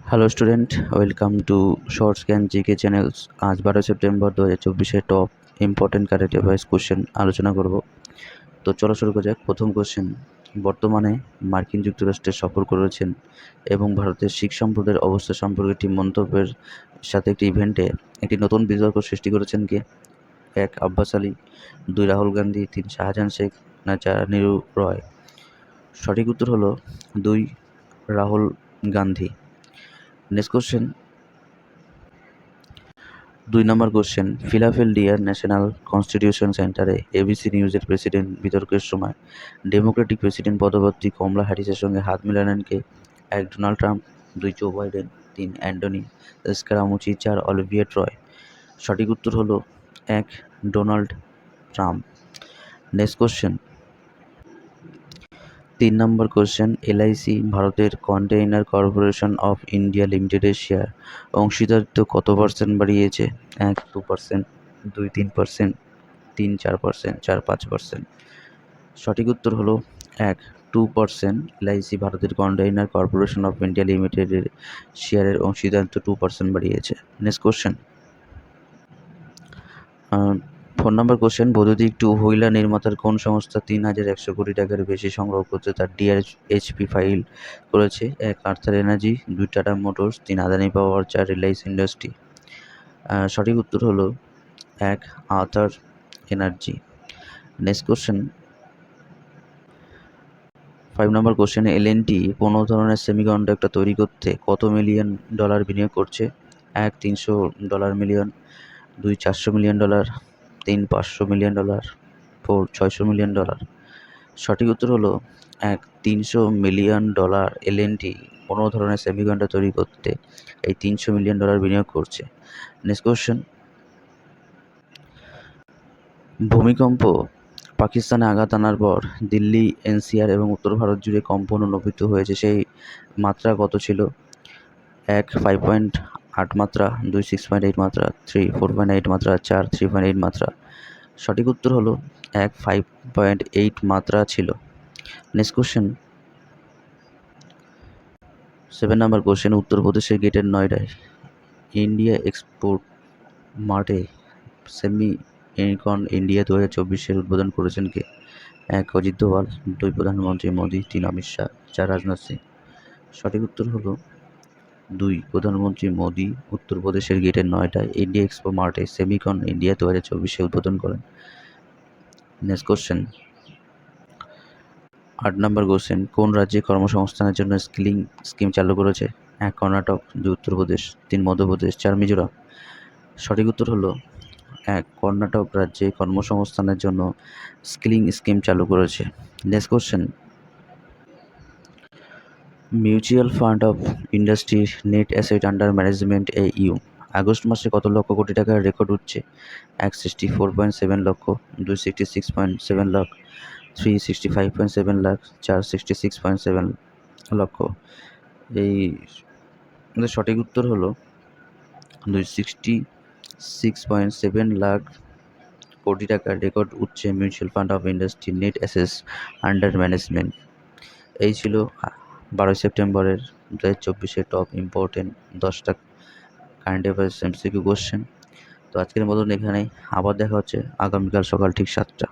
Hello student, welcome to shorts Gyan GK channels. আজ 12 September 2024 top important current affairs question আলোচনা করব। তো চলো শুরু করা যাক। প্রথম কোশ্চেন, বর্তমানে মার্কিন যুক্তরাষ্ট্রে সফর করেছেন এবং ভারতের শিখ সম্প্রদায়ের অবস্থা সম্পর্কে একটি মন্তব্যের সাথে একটি ইভেন্টে একটি নতুন বিতর্ক সৃষ্টি করেছেন কে? 1 আব্বাস আলী, 2 রাহুল গান্ধী, 3 শাহজাহান শেখ, না 4 নিরু রয়? সঠিক উত্তর হলো 2 Rahul Gandhi. Next question, 2 number question, ফিলাডেলফিয়ার ন্যাশনাল কনস্টিটিউশন সেন্টারে এবিসি নিউজের প্রেসিডেন্ট বিতর্কের সময় ডেমোক্রেটিক প্রেসিডেন্ট পদপ্রার্থী কমলা হ্যারিসের সঙ্গে হাত মেলালেন কে? 1 Donald Trump, 2 Joe Biden, 3 Anthony Scaramucci, 4 Olivia Troye? সঠিক উত্তর হলো 1 Donald Trump. Next question, 3 number question, LIC ভারতের কন্টেইনার কর্পোরেশন অফ ইন্ডিয়া লিমিটেডের শেয়ার অংশীদারিত্ব কত % বাড়িয়েছে? 1 2%, 2 3%, 3 4%, 4 5%? সঠিক উত্তর হলো 1 2%। এলআইসি ভারতের কন্টেইনার কর্পোরেশন অফ ইন্ডিয়া লিমিটেডের শেয়ারের অংশীদারিত্ব 2% বাড়িয়েছে। নেক্সট কোশ্চেন, 4 নম্বর কোশ্চেন, বৈদ্যুতিক টু হুইলার নির্মাতার কোন সংস্থা 3,100 কোটি টাকার বেশি সংগ্রহ করতে তার ডিআরএইচপি ফাইল করেছে? 1 Ather energy, 2 Tata motors, 3 Adani power, 4 Reliance industry? সঠিক উত্তর হলো 1 Ather energy. Next question, 5 number কোশ্চেনে এলএনটি কোনো ধরনের সেমিকন্ডাক্টর তৈরি করতে কত মিলিয়ন ডলার বিনিয়োগ করছে? 1 $300 মিলিয়ন, 2 $400 মিলিয়ন, 3 $500 মিলিয়ন, 4 $600 মিলিয়ন? সঠিক উত্তর হলো 1 $300 মিলিয়ন। এলএনটি কোনো ধরনের সেমিকন্ডাক্টর তৈরি করতে এই $300 মিলিয়ন বিনিয়োগ করছে। নেক্সট কোশ্চেন, ভূমিকম্প পাকিস্তানে আঘাত আনার পর দিল্লি, এনসিআর এবং উত্তর ভারত জুড়ে কম্পন অনুভূত হয়েছে, সেই মাত্রা কত ছিল? 1 5.8 মাত্রা, 2 6.8 মাত্রা, 3 4.8 মাত্রা, 4 3.8 মাত্রা? সঠিক উত্তর হলো 1 5.8 মাত্রা ছিল। নেক্সট কোশ্চেন, 7 নম্বর কোশ্চেন, উত্তরপ্রদেশের গ্রেটার নয়ডায় ইন্ডিয়া এক্সপোর্ট মার্টে সেমি ইউনিকর্ন ইন্ডিয়া 2024 উদ্বোধন করেছেন কে? 1 অজিত দোভাল, 2 প্রধানমন্ত্রী মোদী, 3 অমিত শাহ, 4 রাজনাথ সিং? সঠিক উত্তর হলো 2 প্রধানমন্ত্রী মোদী উত্তরপ্রদেশের গ্রেটার নয়ডায় ইন্ডিয়া এক্সপো মার্টে সেমিকন ইন্ডিয়া 2024 উদ্বোধন করেন। নেক্সট কোশ্চেন, 8 নম্বর কোশ্চেন, কোন রাজ্যে কর্মসংস্থানের জন্য স্কিলিং স্কিম চালু করেছে? 1 কর্ণাটক, 2 উত্তরপ্রদেশ, 3 মধ্যপ্রদেশ, 4 মিজোরাম? সঠিক উত্তর হলো 1 কর্ণাটক রাজ্যে কর্মসংস্থানের জন্য স্কিলিং স্কিম চালু করেছে। Next question, mutual fund of ইন্ডাস্ট্রির net asset under management AUM August মাসে কত লক্ষ কোটি টাকার রেকর্ড উঠছে? 1 64.7 লক্ষ, 2 66.7 লাখ, 3 65.7 লাখ, 4 66.7 লক্ষ? এই সঠিক উত্তর হলো 2 66.7 লাখ কোটি টাকার রেকর্ড উঠছে mutual fund of industry net assets under management. এই ছিল 12 সেপ্টেম্বরের 2024 টপ ইম্পর্টেন্ট 10টা কারেন্ট অ্যাফেয়ার্স MCQ কোশ্চেন। তো আজকের মতন এখানেই, আবার দেখা হচ্ছে আগামীকাল সকাল ঠিক 7টা।